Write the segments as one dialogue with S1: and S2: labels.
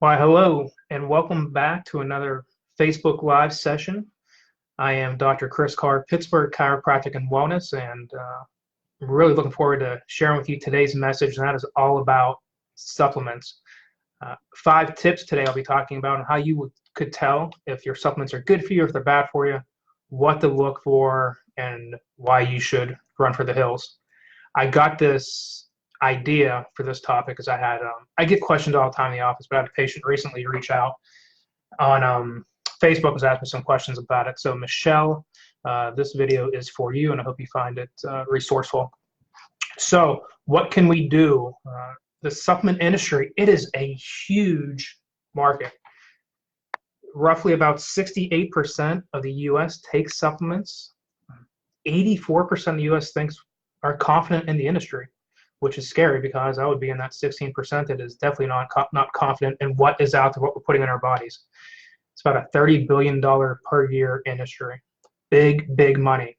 S1: Why, hello, and welcome back to another Facebook Live session. I am Dr. Chris Carr, Pittsburgh Chiropractic and Wellness, and I'm really looking forward to sharing with you today's message, and that is all about supplements. 5 tips today I'll be talking about on how you could tell if your supplements are good for you, if they're bad for you, what to look for, and why you should run for the hills. I got this idea for this topic because I get questions all the time in the office, but I had a patient recently reach out on Facebook, was asking me some questions about it. So Michelle, this video is for you, and I hope you find it resourceful. So what can we do? The supplement industry, it is a huge market. Roughly about 68% of the U.S. takes supplements. 84% of the U.S. are confident in the industry, which is scary because I would be in that 16% that is definitely not confident in what is out there, what we're putting in our bodies. It's about a $30 billion per year industry. Big money.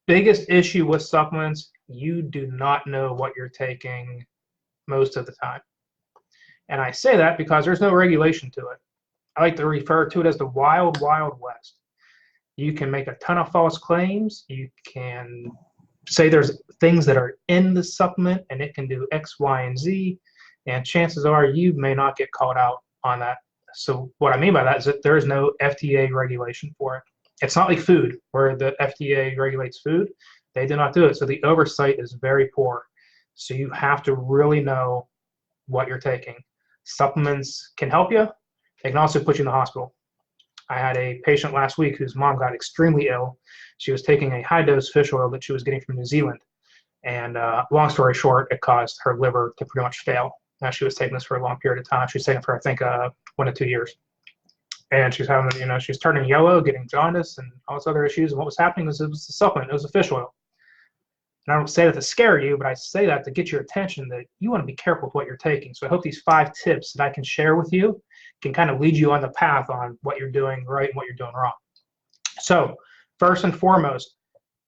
S1: Biggest issue with supplements, you do not know what you're taking most of the time. And I say that because there's no regulation to it. I like to refer to it as the wild west. You can make a ton of false claims. You can say there's things that are in the supplement and it can do X, Y, and Z, and chances are you may not get called out on that. So what I mean by that is that there is no FDA regulation for it. It's not like food, where the FDA regulates food. They do not do it. So the oversight is very poor. So you have to really know what you're taking. Supplements can help you. They can also put you in the hospital. I had a patient last week whose mom got extremely ill. She was taking a high-dose fish oil that she was getting from New Zealand. And long story short, it caused her liver to pretty much fail. Now, she was taking this for a long period of time. She was taking it for, I think, 1 to 2 years. And she's having, she was turning yellow, getting jaundice, and all these other issues. And what was happening was it was a supplement. It was a fish oil. And I don't say that to scare you, but I say that to get your attention that you want to be careful with what you're taking. So I hope these 5 tips that I can share with you can kind of lead you on the path on what you're doing right and what you're doing wrong. So first and foremost,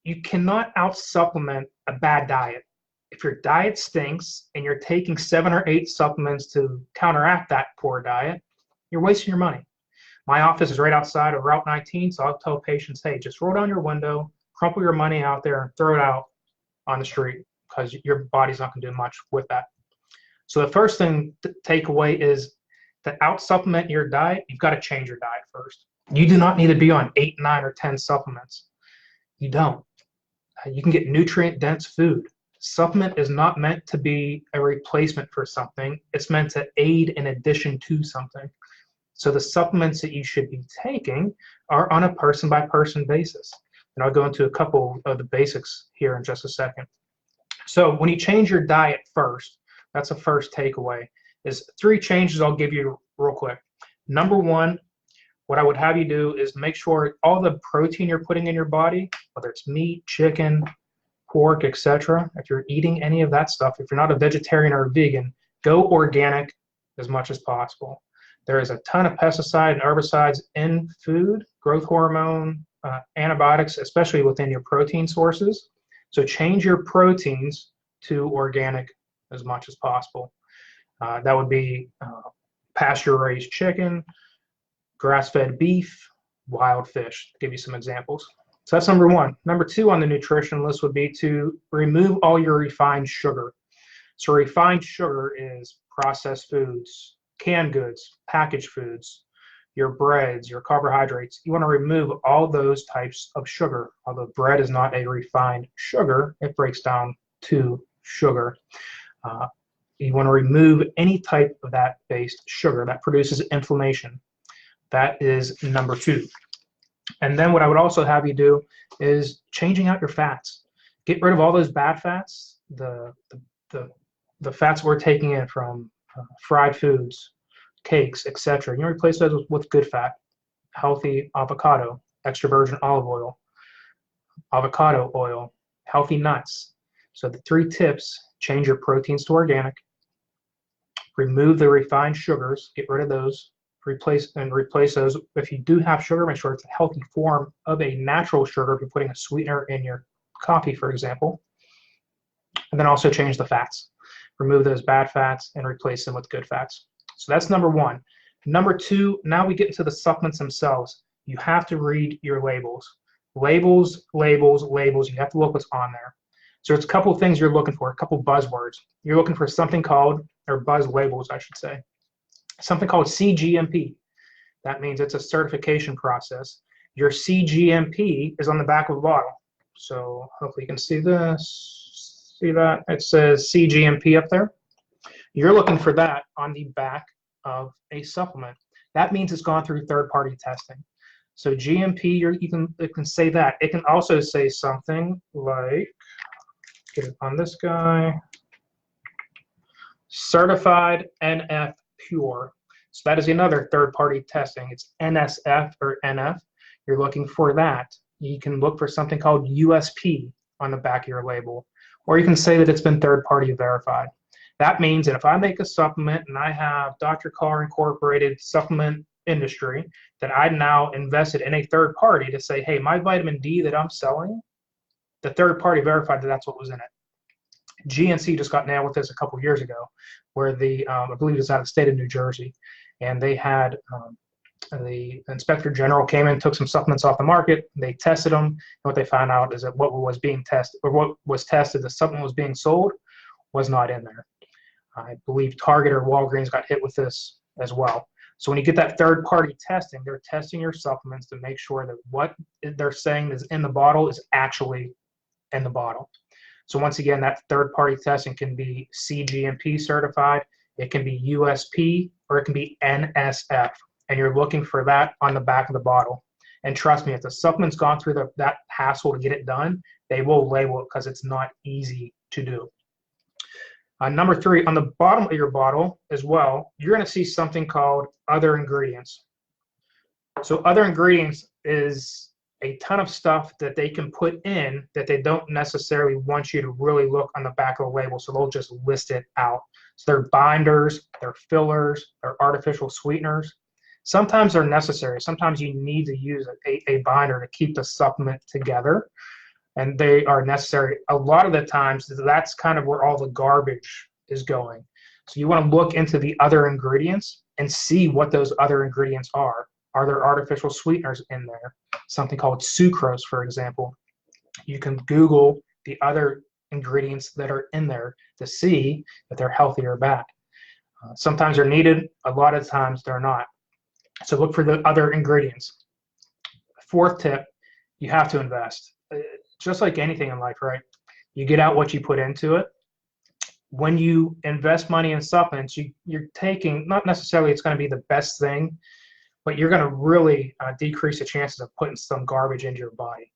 S1: you cannot out-supplement a bad diet. If your diet stinks and you're taking 7 or 8 supplements to counteract that poor diet, you're wasting your money. My office is right outside of Route 19, so I'll tell patients, hey, just roll down your window, crumple your money out there, and throw it out on the street because your body's not going to do much with that. So the first thing to take away is to out-supplement your diet, you've got to change your diet first. You do not need to be on 8, 9, or 10 supplements. You don't. You can get nutrient-dense food. Supplement is not meant to be a replacement for something. It's meant to aid in addition to something. So the supplements that you should be taking are on a person-by-person basis. And I'll go into a couple of the basics here in just a second. So when you change your diet first, that's the first takeaway, is 3 changes I'll give you real quick. Number 1, what I would have you do is make sure all the protein you're putting in your body, whether it's meat, chicken, pork, etc., if you're eating any of that stuff, if you're not a vegetarian or a vegan, go organic as much as possible. There is a ton of pesticide and herbicides in food, growth hormone, antibiotics, especially within your protein sources. So change your proteins to organic as much as possible. That would be pasture-raised chicken, grass-fed beef, wild fish, to give you some examples. So that's number 1. Number 2 on the nutrition list would be to remove all your refined sugar. So refined sugar is processed foods, canned goods, packaged foods, your breads, your carbohydrates. You want to remove all those types of sugar. Although bread is not a refined sugar, it breaks down to sugar. You want to remove any type of that based sugar that produces inflammation. That is number 2. And then what I would also have you do is changing out your fats. Get rid of all those bad fats, the fats we're taking in from fried foods, cakes, etc. You replace those with good fat, healthy avocado, extra virgin olive oil, avocado oil, healthy nuts. So the 3 tips: change your proteins to organic, remove the refined sugars, get rid of those, replace those. If you do have sugar, make sure it's a healthy form of a natural sugar if you're putting a sweetener in your coffee, for example. And then also change the fats. Remove those bad fats and replace them with good fats. So that's number one. Number two, now we get into the supplements themselves. You have to read your labels. Labels, labels, labels. You have to look what's on there. So it's a couple of things you're looking for, a couple buzzwords. You're looking for something called, or buzz labels, I should say, something called CGMP. That means it's a certification process. Your CGMP is on the back of the bottle. So hopefully you can see this. See that? It says CGMP up there. You're looking for that on the back of a supplement. That means it's gone through third-party testing. So GMP, it can say that. It can also say something like, get it on this guy, certified NF pure. So that is another third-party testing. It's NSF or NF. You're looking for that. You can look for something called USP on the back of your label, or you can say that it's been third-party verified. That means that if I make a supplement and I have Dr. Carr Incorporated supplement industry, that I now invested in a third party to say, hey, my vitamin D that I'm selling, the third party verified that that's what was in it. GNC just got nailed with this a couple of years ago, where I believe it was out of the state of New Jersey, and they had the inspector general came in, took some supplements off the market, they tested them, and what they found out is that what was being tested, or what was tested, the supplement was being sold, was not in there. I believe Target or Walgreens got hit with this as well. So when you get that third-party testing, they're testing your supplements to make sure that what they're saying is in the bottle is actually in the bottle. So once again, that third-party testing can be CGMP certified, it can be USP, or it can be NSF. And you're looking for that on the back of the bottle. And trust me, if the supplement's gone through that hassle to get it done, they will label it because it's not easy to do. Number three, on the bottom of your bottle as well, you're going to see something called other ingredients. So other ingredients is a ton of stuff that they can put in that they don't necessarily want you to really look on the back of the label, so they'll just list it out. So they're binders, they're fillers, they're artificial sweeteners. Sometimes they're necessary. Sometimes you need to use a binder to keep the supplement together, and they are necessary. A lot of the times, that's kind of where all the garbage is going. So you want to look into the other ingredients and see what those other ingredients are. Are there artificial sweeteners in there? Something called sucrose, for example. You can Google the other ingredients that are in there to see if they're healthy or bad. Sometimes they're needed. A lot of times they're not. So look for the other ingredients. Fourth tip, you have to invest. Just like anything in life, right? You get out what you put into it. When you invest money in supplements, you're taking, not necessarily it's going to be the best thing, but you're going to really decrease the chances of putting some garbage into your body.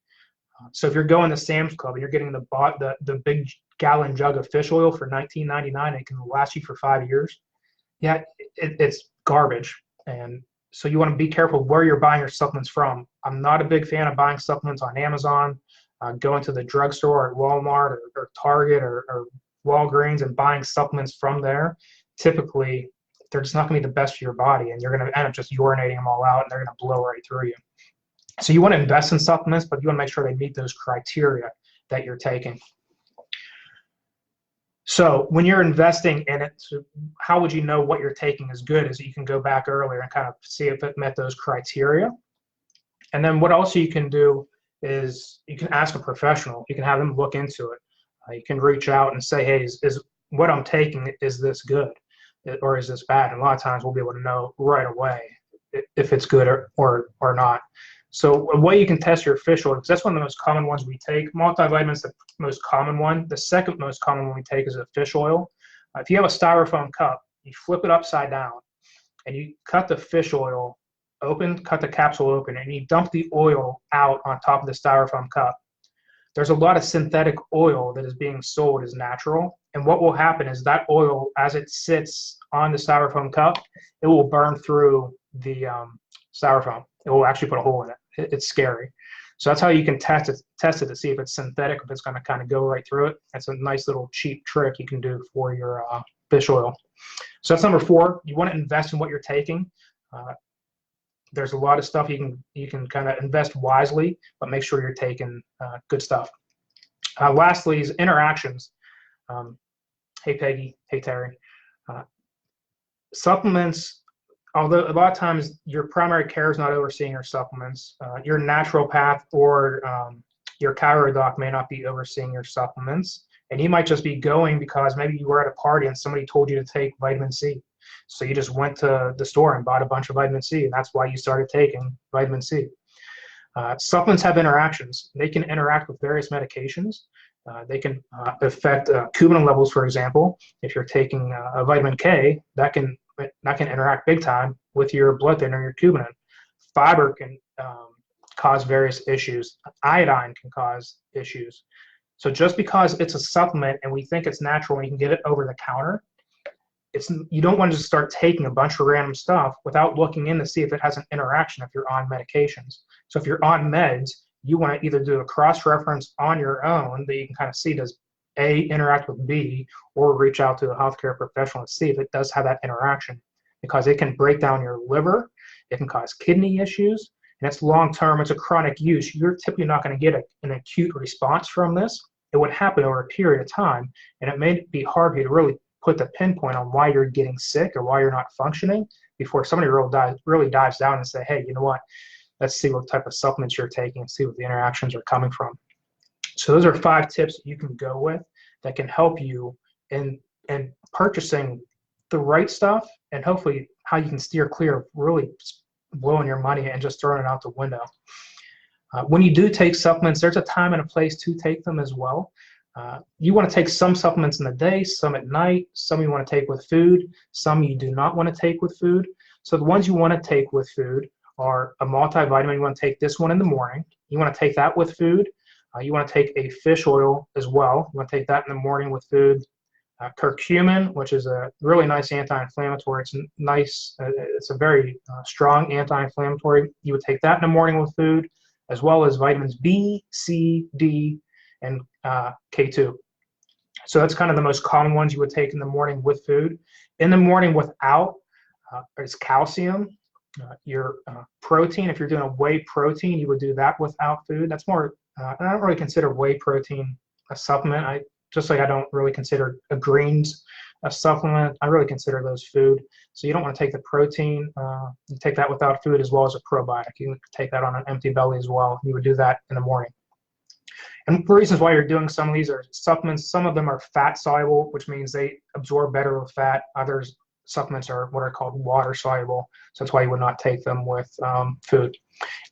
S1: So if you're going to Sam's Club and you're getting the big gallon jug of fish oil for $19.99, it can last you for 5 years. Yeah, it's garbage. And so you want to be careful where you're buying your supplements from. I'm not a big fan of buying supplements on Amazon, going to the drugstore at Walmart or Target or Walgreens and buying supplements from there. Typically, they're just not going to be the best for your body, and you're going to end up just urinating them all out, and they're going to blow right through you. So you want to invest in supplements, but you want to make sure they meet those criteria that you're taking. So when you're investing in it, so how would you know what you're taking is good? Is you can go back earlier and kind of see if it met those criteria. And then what else you can do is you can ask a professional. You can have them look into it. You can reach out and say, hey, is what I'm taking, is this good or is this bad? And a lot of times we'll be able to know right away if it's good or not. So a way you can test your fish oil, because that's one of the most common ones we take. Multivitamins, the most common one. The second most common one we take is a fish oil. If you have a styrofoam cup, you flip it upside down and you cut the fish oil open, cut the capsule open, and you dump the oil out on top of the styrofoam cup. There's a lot of synthetic oil that is being sold as natural. And what will happen is that oil, as it sits on the styrofoam cup, it will burn through the styrofoam. It will actually put a hole in it. It's scary. So that's how you can test it to see if it's synthetic, if it's going to kind of go right through it. That's a nice little cheap trick you can do for your fish oil. So that's number 4. You want to invest in what you're taking. There's a lot of stuff you can kind of invest wisely, but make sure you're taking good stuff. Lastly is interactions. Hey, Peggy. Hey, Terry. Supplements, although a lot of times your primary care is not overseeing your supplements, your naturopath or your chiro doc may not be overseeing your supplements. And you might just be going because maybe you were at a party and somebody told you to take vitamin C. So you just went to the store and bought a bunch of vitamin C, and that's why you started taking vitamin C. Supplements have interactions. They can interact with various medications. They can affect cumin levels, for example. If you're taking a vitamin K, that can interact big time with your blood thinner, your cumin. Fiber can cause various issues. Iodine can cause issues. So just because it's a supplement and we think it's natural and you can get it over the counter, you don't want to just start taking a bunch of random stuff without looking in to see if it has an interaction if you're on medications. So if you're on meds, you want to either do a cross-reference on your own that you can kind of see, does A interact with B, or reach out to a healthcare professional to see if it does have that interaction, because it can break down your liver, it can cause kidney issues, and it's long-term, it's a chronic use. You're typically not going to get an acute response from this. It would happen over a period of time, and it may be hard for you to really put the pinpoint on why you're getting sick or why you're not functioning before somebody really dives down and say, hey, you know what, let's see what type of supplements you're taking and see what the interactions are coming from. So those are 5 tips that you can go with that can help you in purchasing the right stuff, and hopefully how you can steer clear of really blowing your money and just throwing it out the window. When you do take supplements, there's a time and a place to take them as well. You want to take some supplements in the day, some at night, some you want to take with food, some you do not want to take with food. So the ones you want to take with food are a multivitamin. You want to take this one in the morning. You want to take that with food. You want to take a fish oil as well. You want to take that in the morning with food. Curcumin, which is a really nice anti-inflammatory. It's nice. It's a very strong anti-inflammatory. You would take that in the morning with food, as well as vitamins B, C, D, and K2. So that's kind of the most common ones you would take in the morning with food. In the morning without is calcium. Your protein, if you're doing a whey protein, you would do that without food. That's more, I don't really consider whey protein a supplement. Just like I don't really consider greens a supplement, I really consider those food. So you don't want to take the protein, you take that without food, as well as a probiotic. You can take that on an empty belly as well. You would do that in the morning. And the reasons why you're doing some of these are supplements. Some of them are fat soluble, which means they absorb better with fat. Others supplements are what are called water soluble. So that's why you would not take them with food.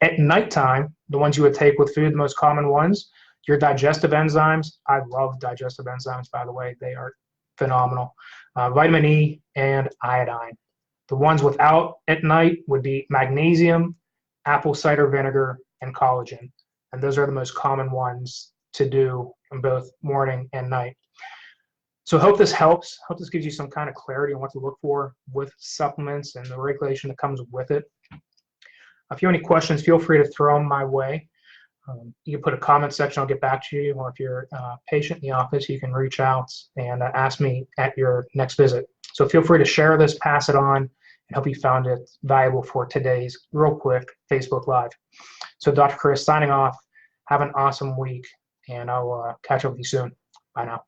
S1: At nighttime, the ones you would take with food, the most common ones, your digestive enzymes. I love digestive enzymes, by the way. They are phenomenal. Vitamin E and iodine. The ones without at night would be magnesium, apple cider vinegar, and collagen. And those are the most common ones to do in both morning and night. So hope this helps. Hope this gives you some kind of clarity on what to look for with supplements and the regulation that comes with it. If you have any questions, feel free to throw them my way. You can put a comment section, I'll get back to you. Or if you're a patient in the office, you can reach out and ask me at your next visit. So feel free to share this, pass it on, and hope you found it valuable for today's real quick Facebook Live. So Dr. Chris signing off. Have an awesome week, and I'll catch up with you soon. Bye now.